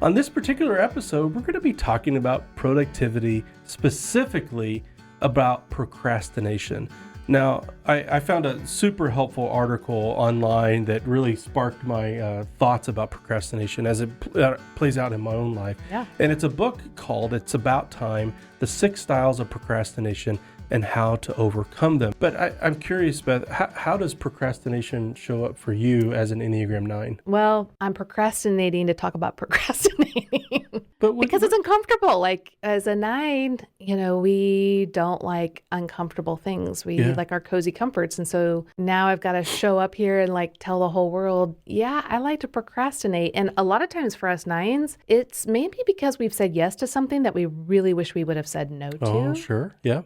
On this particular episode, we're going to be talking about productivity, specifically about procrastination. Now, I found a super helpful article online that really sparked my thoughts about procrastination as it plays out in my own life. Yeah. And it's a book called It's About Time, The 6 Styles of Procrastination and How to Overcome Them. But I'm curious, Beth, how does procrastination show up for you as an Enneagram 9? Well, I'm procrastinating to talk about procrastinating because it's what, uncomfortable. Like as a 9, we don't like uncomfortable things. We like our cozy comforts. And so now I've got to show up here and tell the whole world, I like to procrastinate. And a lot of times for us 9s, it's maybe because we've said yes to something that we really wish we would have said no to. Oh, sure. Yeah.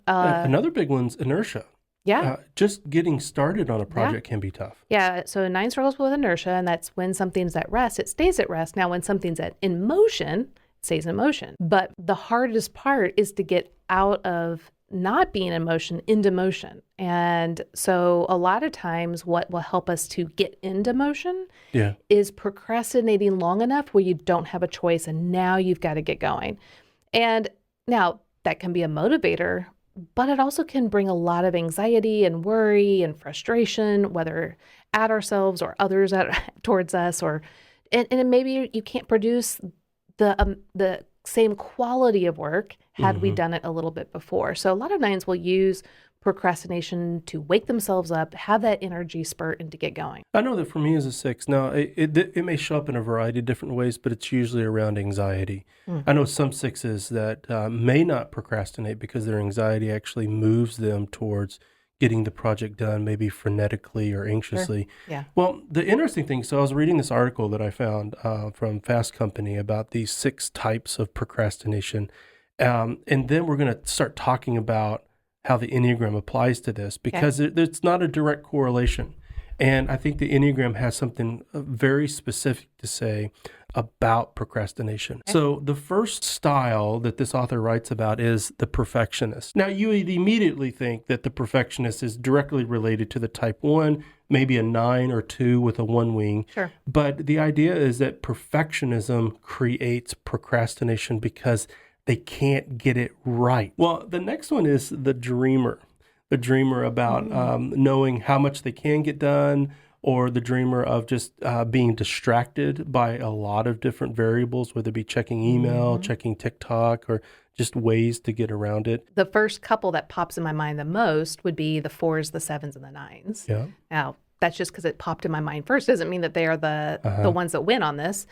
Another big one's inertia. Yeah. Just getting started on a project can be tough. Yeah. So a 9 struggles with inertia, and that's when something's at rest, it stays at rest. Now, when something's in motion, it stays in motion. But the hardest part is to get out of not being in motion into motion. And so a lot of times what will help us to get into motion is procrastinating long enough where you don't have a choice and now you've got to get going. And now that can be a motivator, but it also can bring a lot of anxiety and worry and frustration, whether at ourselves or others towards us, and maybe you can't produce the same quality of work had we done it a little bit before. So a lot of 9s will use procrastination to wake themselves up, have that energy spurt, and to get going. I know that for me as a 6, now it may show up in a variety of different ways, but it's usually around anxiety. I know some 6s that may not procrastinate because their anxiety actually moves them towards getting the project done, maybe frenetically or anxiously. Sure. Yeah. Well, the interesting thing, so I was reading this article that I found from Fast Company about these 6 types of procrastination. And then we're going to start talking about how the Enneagram applies to this, because it's not a direct correlation. And I think the Enneagram has something very specific to say about procrastination. Okay. So the first style that this author writes about is the perfectionist. Now, you would immediately think that the perfectionist is directly related to the type 1, maybe a 9 or 2 with a 1 wing. Sure. But the idea is that perfectionism creates procrastination because they can't get it right. Well, the next one is the dreamer. The dreamer about knowing how much they can get done, or the dreamer of just being distracted by a lot of different variables, whether it be checking email, checking TikTok, or just ways to get around it. The first couple that pops in my mind the most would be the 4s, the 7s, and the 9s. Yeah. Now, that's just because it popped in my mind first. Doesn't mean that they are the ones that win on this.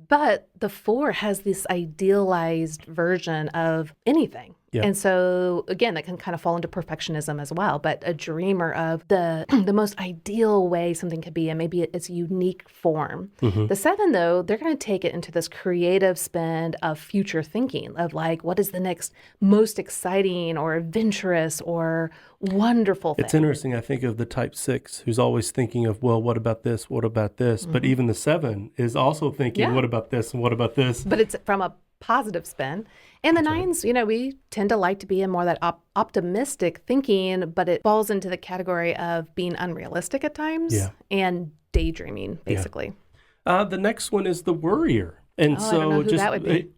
But the 4 has this idealized version of anything. Yeah. And so, again, that can kind of fall into perfectionism as well. But a dreamer of the most ideal way something could be, and maybe it's a unique form. The 7, though, they're going to take it into this creative spin of future thinking of what is the next most exciting or adventurous or wonderful thing. It's interesting. I think of the type 6 who's always thinking of, well, what about this? What about this? But even the 7 is also thinking, what about this? And what about this? But it's from a positive spin. And the 9s, we tend to like to be in more that optimistic thinking, but it falls into the category of being unrealistic at times and daydreaming, basically. The next one is the worrier. And I don't know who that would be.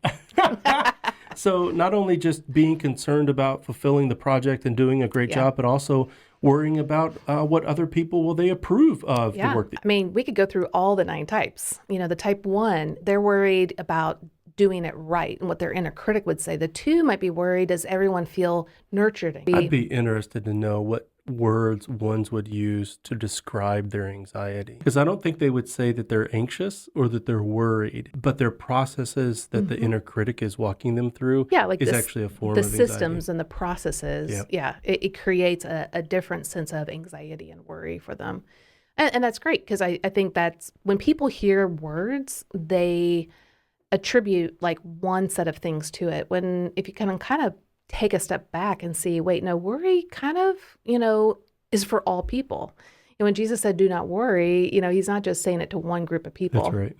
So not only just being concerned about fulfilling the project and doing a great job, but also worrying about what other people will they approve of the work. I mean, we could go through all the 9 types. The type 1, they're worried about doing it right and what their inner critic would say. The 2 might be worried, does everyone feel nurtured? I'd be interested to know what words 1s would use to describe their anxiety. Because I don't think they would say that they're anxious or that they're worried, but their processes that the inner critic is walking them through is actually a form of anxiety. The systems and the processes, it creates a different sense of anxiety and worry for them. And that's great, because I think that's when people hear words, they attribute one set of things to it. If you kind of take a step back and see, wait, no, worry kind of, is for all people. And when Jesus said, do not worry, he's not just saying it to one group of people. That's right.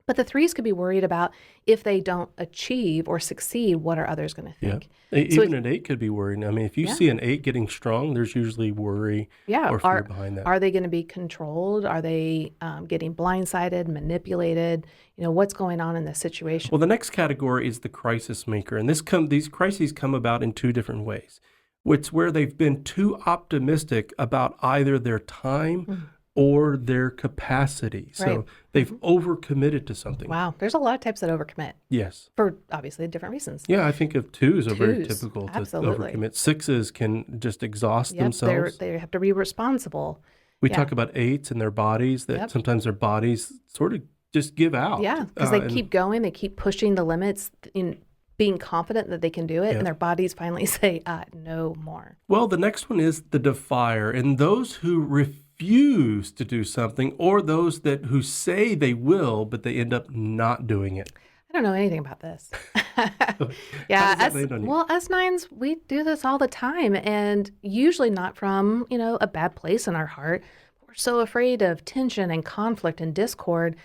But the threes could be worried about if they don't achieve or succeed, what are others going to Yeah. think? So Even an 8 could be worried. I mean, if you yeah, see an 8 getting strong, there's usually worry yeah. or fear behind that. Are they going to be controlled? Are they getting blindsided, manipulated? What's going on in this situation? Well, the next category is the crisis maker, and these crises come about in two different ways. It's where they've been too optimistic about either their time or their capacity. So Right. they've overcommitted to something. Wow, there's a lot of types that overcommit Yes. for obviously different reasons. Yeah, I think of 2s are very Twos, typical to absolutely. overcommit. 6s can just exhaust Yep, themselves. they have to be responsible. We Yeah. talk about 8s and their bodies, that Yep. sometimes their bodies sort of just give out. Yeah, because they and- keep going, they keep pushing the limits in being confident that they can do it, Yeah. and their bodies finally say, no more. Well, the next one is the Defier, and those who refuse to do something, or those who say they will, but they end up not doing it. I don't know anything about this. How does that land on you? Well, us nines, we do this all the time, and usually not from, a bad place in our heart. We're so afraid of tension and conflict and discord.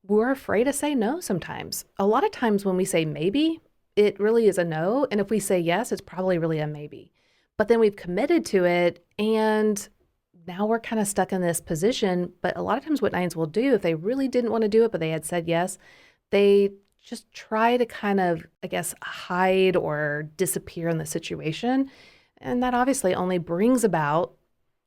We're afraid to say no sometimes. A lot of times when we say maybe, it really is a no. And if we say yes, it's probably really a maybe. But then we've committed to it, and now we're kind of stuck in this position. But a lot of times what nines will do, if they really didn't want to do it, but they had said yes, they just try to kind of, I guess, hide or disappear in the situation. And that obviously only brings about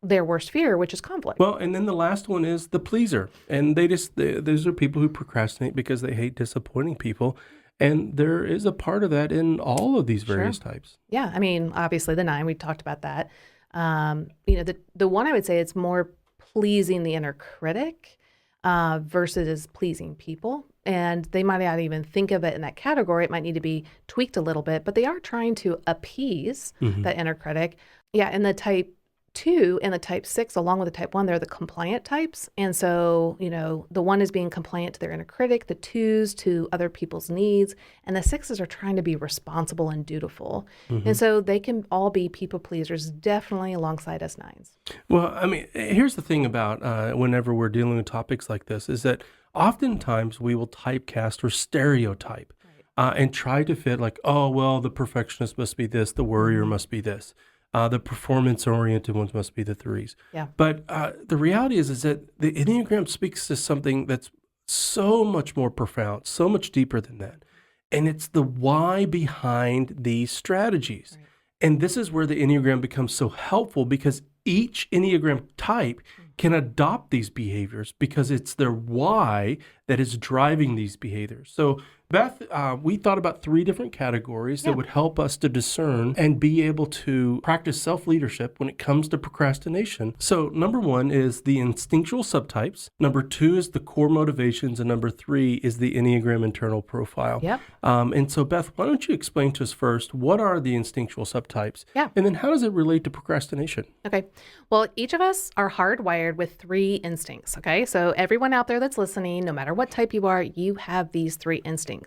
their worst fear, which is conflict. Well, and then the last one is the pleaser. And those are people who procrastinate because they hate disappointing people. And there is a part of that in all of these various types. Yeah, I mean, obviously the 9, we talked about that. The one I would say it's more pleasing the inner critic versus pleasing people. And they might not even think of it in that category. It might need to be tweaked a little bit, but they are trying to appease that inner critic. Yeah, and the type 2 and the type 6, along with the type 1, they're the compliant types. And so, the 1 is being compliant to their inner critic, the 2s to other people's needs, and the 6s are trying to be responsible and dutiful. And so they can all be people pleasers, definitely alongside us 9s. Well, I mean, here's the thing about whenever we're dealing with topics like this is that oftentimes we will typecast or stereotype and try to fit like, oh, well, the perfectionist must be this, the worrier must be this. The performance-oriented ones must be the 3s. Yeah. But the reality is that the Enneagram speaks to something that's so much more profound, so much deeper than that. And it's the why behind these strategies. Right. And this is where the Enneagram becomes so helpful because each Enneagram type can adopt these behaviors because it's their why that is driving these behaviors. So Beth, we thought about 3 different categories that would help us to discern and be able to practice self-leadership when it comes to procrastination. So number 1 is the instinctual subtypes. Number 2 is the core motivations. And number 3 is the Enneagram internal profile. Yep. And so Beth, why don't you explain to us first, what are the instinctual subtypes? Yeah. And then how does it relate to procrastination? Okay. Well, each of us are hardwired with 3 instincts. Okay. So everyone out there that's listening, no matter what type you are, you have these 3 instincts.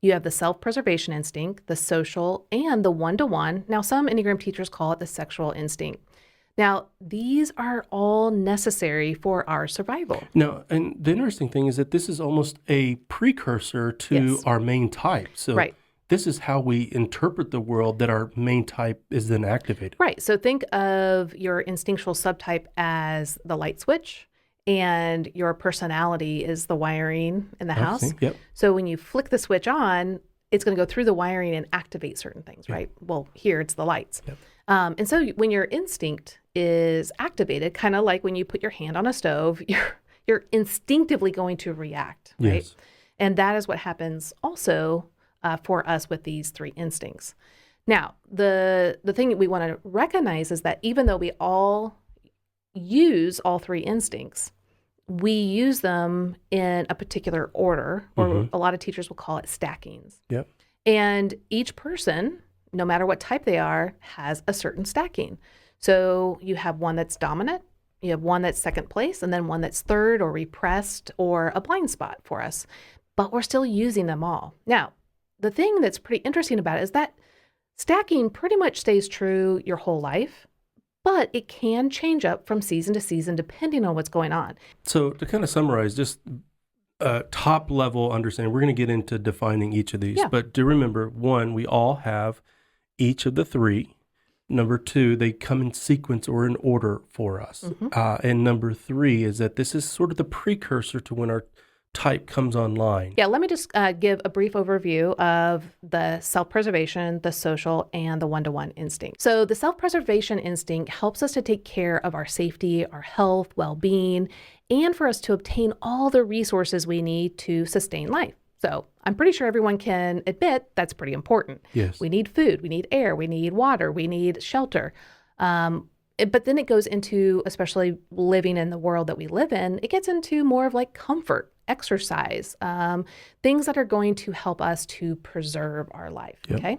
You have the self-preservation instinct, the social, and the one-to-one. Now, some Enneagram teachers call it the sexual instinct. Now, these are all necessary for our survival. No, and the interesting thing is that this is almost a precursor to our main type. So this is how we interpret the world, that our main type is then activated. Right. So think of your instinctual subtype as the light switch, and your personality is the wiring in the house. Yep. So when you flick the switch on, it's going to go through the wiring and activate certain things, right? Well, here it's the lights. Yep. And so when your instinct is activated, kind of like when you put your hand on a stove, you're instinctively going to react, right? Yes. And that is what happens also for us with these 3 instincts. Now, the thing that we want to recognize is that even though we all use all 3 instincts, we use them in a particular order, or a lot of teachers will call it stackings. Yep. And each person, no matter what type they are, has a certain stacking. So you have one that's dominant, you have one that's second place, and then one that's third or repressed or a blind spot for us. But we're still using them all. Now, the thing that's pretty interesting about it is that stacking pretty much stays true your whole life, but it can change up from season to season depending on what's going on. So to kind of summarize, just top level understanding. We're going to get into defining each of these, Yeah. but do remember, one, we all have each of the three. Number two, they come in sequence or in order for us. And number three is that this is sort of the precursor to when our type comes online. Yeah, let me just give a brief overview of the self-preservation, the social, and the one-to-one instinct. So the self-preservation instinct helps us to take care of our safety, our health, well-being, and for us to obtain all the resources we need to sustain life. So I'm pretty sure everyone can admit that's pretty important. Yes. We need food, we need air, we need water, we need shelter. But then it goes into, especially living in the world that we live in, it gets into more of like comfort, exercise, things that are going to help us to preserve our life. Yep. Okay.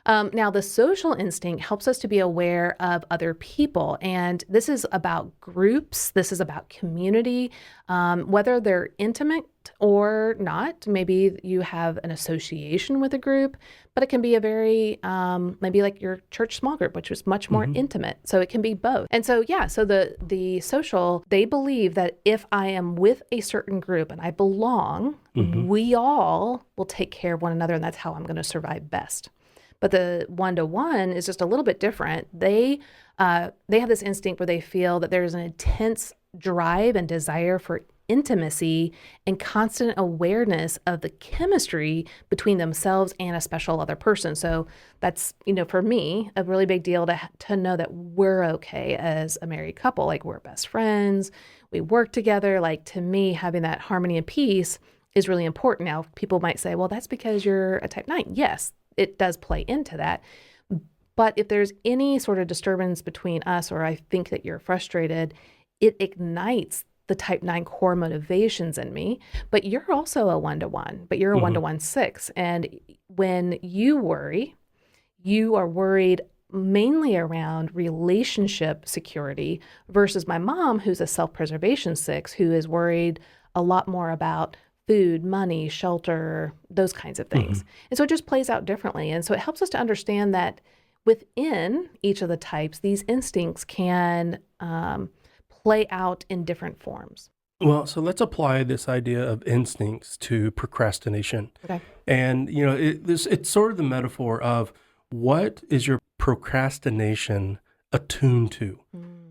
Now, the social instinct helps us to be aware of other people. And this is about groups. This is about community, whether they're intimate or not. Maybe you have an association with a group, but it can be a very, maybe like your church small group, which is much more intimate. So it can be both. And so, yeah, so the social, they believe that if I am with a certain group and I belong, we all will take care of one another. And that's how I'm going to survive best. But the one-to-one is just a little bit different. They have this instinct where they feel that there's an intense drive and desire for intimacy and constant awareness of the chemistry between themselves and a special other person. So that's, for me, a really big deal to know that we're okay as a married couple. Like, we're best friends, we work together. Like, to me, having that harmony and peace is really important. Now, people might say, well, that's because you're a type 9. Yes, it does play into that. But if there's any sort of disturbance between us, or I think that you're frustrated, it ignites the type 9 core motivations in me. But you're also a one-to-one, but you're a one-to-one 6. And when you worry, you are worried mainly around relationship security versus my mom, who's a self-preservation 6, who is worried a lot more about food, money, shelter, those kinds of things. And so it just plays out differently. And so it helps us to understand that within each of the types, these instincts can play out in different forms. Well, so let's apply this idea of instincts to procrastination. Okay. And, it's sort of the metaphor of what is your procrastination attuned to?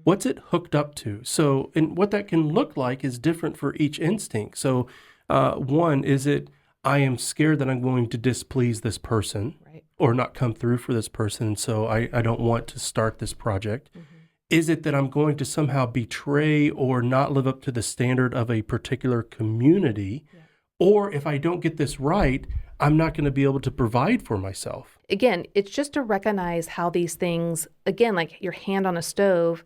What's it hooked up to? So, and what that can look like is different for each instinct. So, one, is it, I am scared that I'm going to displease this person, Right. or not come through for this person, so I don't want to start this project. Is it that I'm going to somehow betray or not live up to the standard of a particular community? Yeah. Or if I don't get this right, I'm not going to be able to provide for myself. Again, it's just to recognize how these things, again, like your hand on a stove,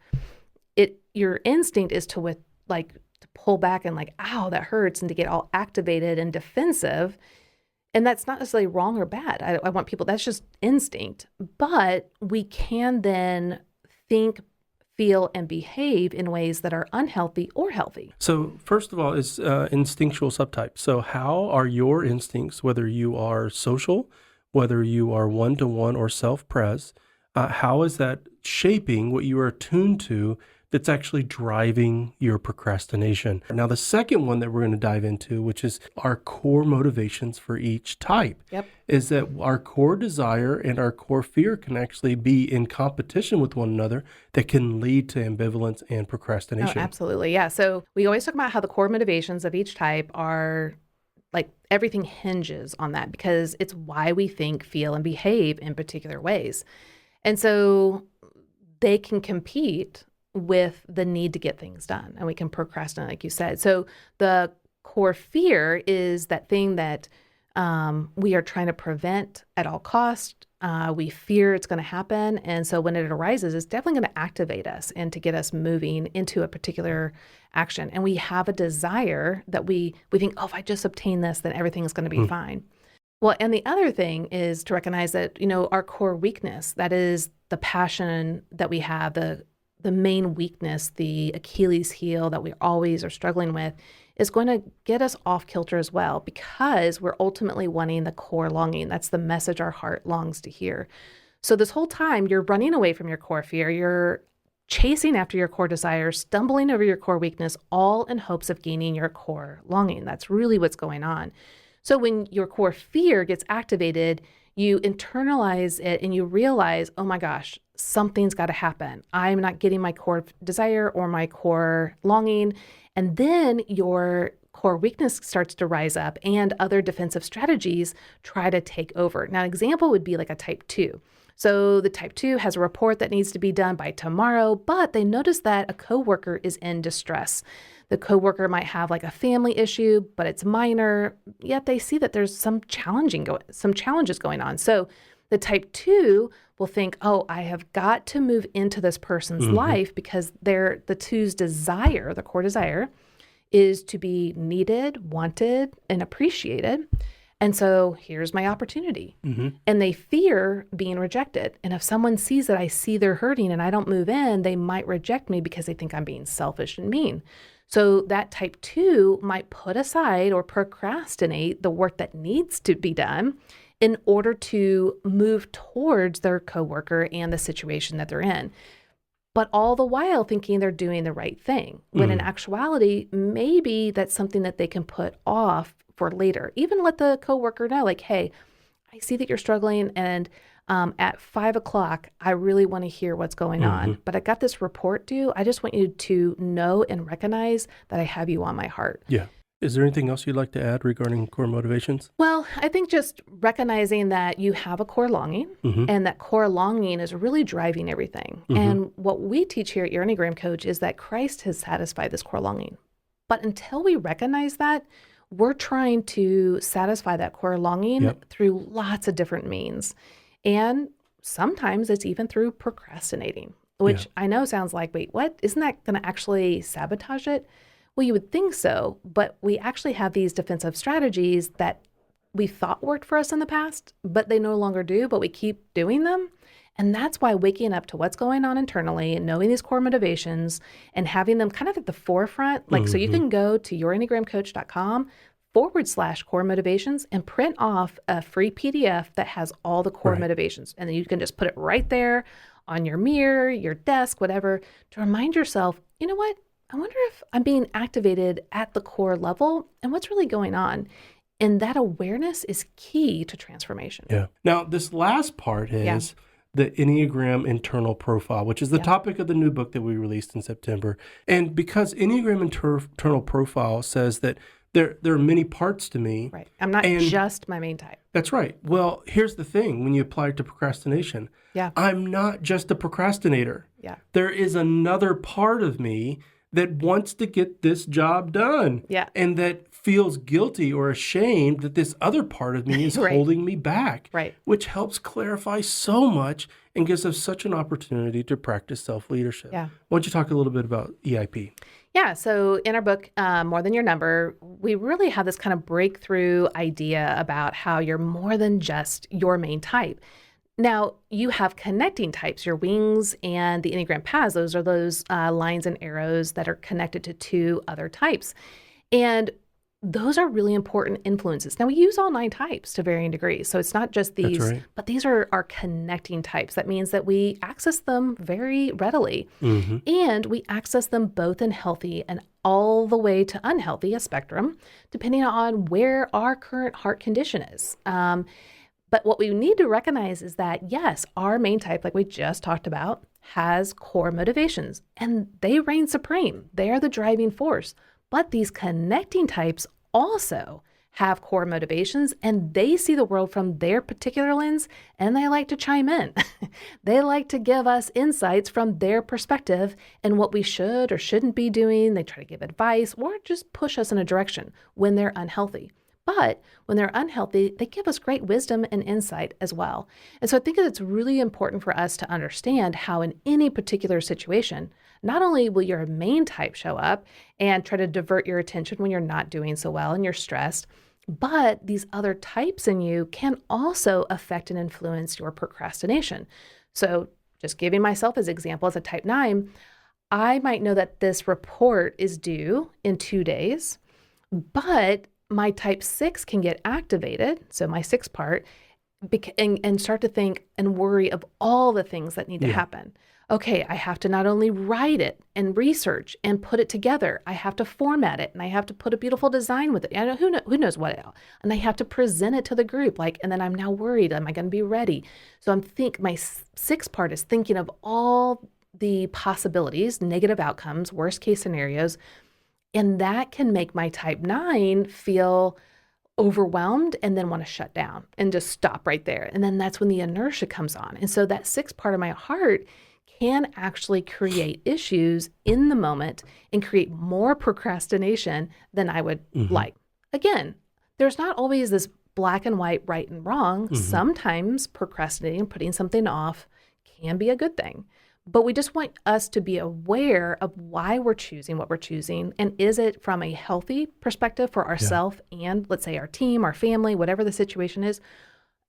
your instinct is to pull back and like, ow, that hurts, and to get all activated and defensive. And that's not necessarily wrong or bad. I want people, that's just instinct. But we can then think, feel, and behave in ways that are unhealthy or healthy. So first of all is instinctual subtypes. So how are your instincts, whether you are social, whether you are one-to-one or self-pres, how is that shaping what you are attuned to that's actually driving your procrastination? Now, the second one that we're going to dive into, which is our core motivations for each type, is that our core desire and our core fear can actually be in competition with one another that can lead to ambivalence and procrastination. Oh, absolutely. Yeah. So we always talk about how the core motivations of each type are like everything hinges on that, because it's why we think, feel, and behave in particular ways. And so they can compete with the need to get things done, and we can procrastinate, like you said. So the core fear is that thing that we are trying to prevent at all costs. We fear it's going to happen. And so when it arises, it's definitely going to activate us and to get us moving into a particular action. And we have a desire that we think, oh, if I just obtain this, then everything is going to be fine. Well, and the other thing is to recognize that, our core weakness, that is the passion that we have, the main weakness, the Achilles heel that we always are struggling with, is going to get us off kilter as well, because we're ultimately wanting the core longing. That's the message our heart longs to hear. So this whole time you're running away from your core fear. You're chasing after your core desire, stumbling over your core weakness, all in hopes of gaining your core longing. That's really what's going on. So when your core fear gets activated, you internalize it and you realize, oh my gosh, something's got to happen. I'm not getting my core desire or my core longing. And then your core weakness starts to rise up and other defensive strategies try to take over. Now, an example would be like a type 2. So the type 2 has a report that needs to be done by tomorrow, but they notice that a coworker is in distress. The coworker might have like a family issue, but it's minor, yet they see that there's some challenges going on. So the type 2 will think, oh, I have got to move into this person's life because the 2's desire, the core desire, is to be needed, wanted, and appreciated. And so here's my opportunity. And they fear being rejected. And if someone sees that I see they're hurting and I don't move in, they might reject me because they think I'm being selfish and mean. So that type 2 might put aside or procrastinate the work that needs to be done in order to move towards their coworker and the situation that they're in. But all the while thinking they're doing the right thing, when in actuality, maybe that's something that they can put off for later. Even let the coworker know, like, hey, I see that you're struggling, and at 5 o'clock, I really want to hear what's going on. But I got this report due. I just want you to know and recognize that I have you on my heart. Yeah. Is there anything else you'd like to add regarding core motivations? Well, I think just recognizing that you have a core longing and that core longing is really driving everything. And what we teach here at your Enneagram Coach is that Christ has satisfied this core longing. But until we recognize that, we're trying to satisfy that core longing through lots of different means. And sometimes it's even through procrastinating, which I know sounds like, wait, what? Isn't that going to actually sabotage it? Well, you would think so, but we actually have these defensive strategies that we thought worked for us in the past, but they no longer do, but we keep doing them. And that's why waking up to what's going on internally and knowing these core motivations and having them kind of at the forefront, like, so you can go to yourenneagramcoach.com/core motivations and print off a free PDF that has all the core motivations. And then you can just put it right there on your mirror, your desk, whatever, to remind yourself, you know what? I wonder if I'm being activated at the core level and what's really going on. And that awareness is key to transformation. Yeah. Now, this last part is the Enneagram internal profile, which is the topic of the new book that we released in September. And because Enneagram internal profile says that there are many parts to me. Right. I'm not just my main type. That's right. Well, here's the thing. When you apply it to procrastination, I'm not just a procrastinator. Yeah. There is another part of me that wants to get this job done. Yeah. And that feels guilty or ashamed that this other part of me is holding me back. Right. Which helps clarify so much and gives us such an opportunity to practice self-leadership. Yeah. Why don't you talk a little bit about EIP? Yeah. So in our book, More Than Your Number, we really have this kind of breakthrough idea about how you're more than just your main type. Now, you have connecting types, your wings and the Enneagram paths. Those are those lines and arrows that are connected to 2 other types. And those are really important influences. Now, we use all 9 types to varying degrees. So it's not just these, but these are our connecting types. That means that we access them very readily. And we access them both in healthy and all the way to unhealthy, a spectrum, depending on where our current heart condition is. But what we need to recognize is that, yes, our main type, like we just talked about, has core motivations, and they reign supreme. They are the driving force. But these connecting types also have core motivations, and they see the world from their particular lens, and they like to chime in. They like to give us insights from their perspective and what we should or shouldn't be doing. They try to give advice or just push us in a direction when they're unhealthy. But when they're unhealthy, they give us great wisdom and insight as well. And so I think it's really important for us to understand how in any particular situation, not only will your main type show up and try to divert your attention when you're not doing so well and you're stressed, but these other types in you can also affect and influence your procrastination. So just giving myself as example, as a type 9, I might know that this report is due in 2 days, but my type 6 can get activated, so my 6 part, and start to think and worry of all the things that need to happen. okay, I have to not only write it and research and put it together, I have to format it and I have to put a beautiful design with it. I don't, who knows what else. And I have to present it to the group. And then I'm now worried, am I going to be ready? So my sixth part is thinking of all the possibilities, negative outcomes, worst case scenarios. And that can make my type 9 feel overwhelmed and then want to shut down and just stop right there. And then that's when the inertia comes on. And so that sixth part of my heart can actually create issues in the moment and create more procrastination than I would like. Again, there's not always this black and white, right and wrong. Sometimes procrastinating, putting something off can be a good thing. But we just want us to be aware of why we're choosing what we're choosing. And is it from a healthy perspective for ourselves and, let's say, our team, our family, whatever the situation is?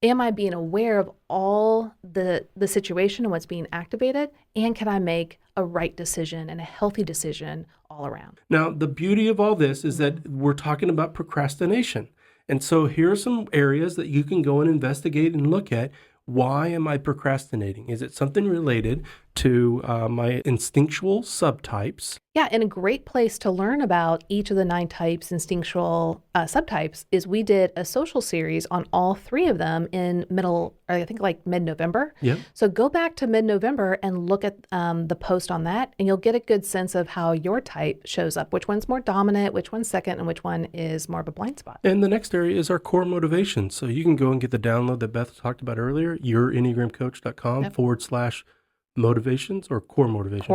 Am I being aware of all the situation and what's being activated? And can I make a right decision and a healthy decision all around? Now, the beauty of all this is that we're talking about procrastination. And so here are some areas that you can go and investigate and look at. Why am I procrastinating? Is it something related to my instinctual subtypes? Yeah, and a great place to learn about each of the 9 types, instinctual subtypes, is we did a social series on all 3 of them in mid-November. Yep. So go back to mid-November and look at the post on that, and you'll get a good sense of how your type shows up, which one's more dominant, which one's second, and which one is more of a blind spot. And the next area is our core motivations. So you can go and get the download that Beth talked about earlier, yourenneagramcoach.com/motivations or core motivations.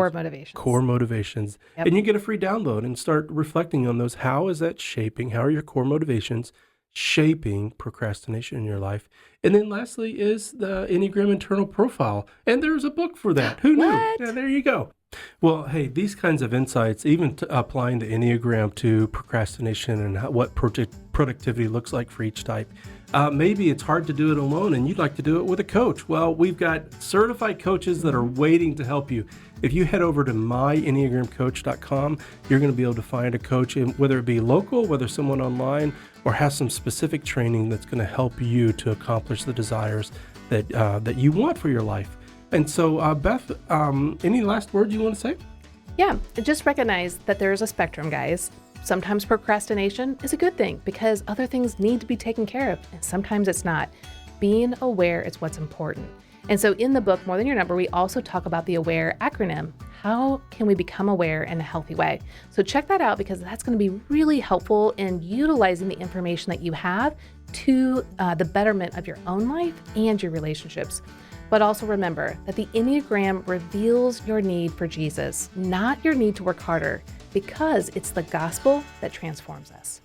Core motivations. Yep. And you get a free download and start reflecting on those. How is that shaping? How are your core motivations shaping procrastination in your life? And then lastly is the Enneagram internal profile. And there's a book for that. Who knew? What? Yeah, there you go. Well, hey, these kinds of insights, even applying the Enneagram to procrastination and what productivity looks like for each type, maybe it's hard to do it alone and you'd like to do it with a coach. Well, we've got certified coaches that are waiting to help you. If you head over to myenneagramcoach.com, you're going to be able to find a coach, whether it be local, whether someone online, or has some specific training that's going to help you to accomplish the desires that you want for your life. And so, Beth, any last words you want to say? Yeah, just recognize that there is a spectrum, guys. Sometimes procrastination is a good thing because other things need to be taken care of, and sometimes it's not. Being aware is what's important. And so in the book, More Than Your Number, we also talk about the AWARE acronym. How can we become aware in a healthy way? So check that out because that's going to be really helpful in utilizing the information that you have to the betterment of your own life and your relationships. But also remember that the Enneagram reveals your need for Jesus, not your need to work harder, because it's the gospel that transforms us.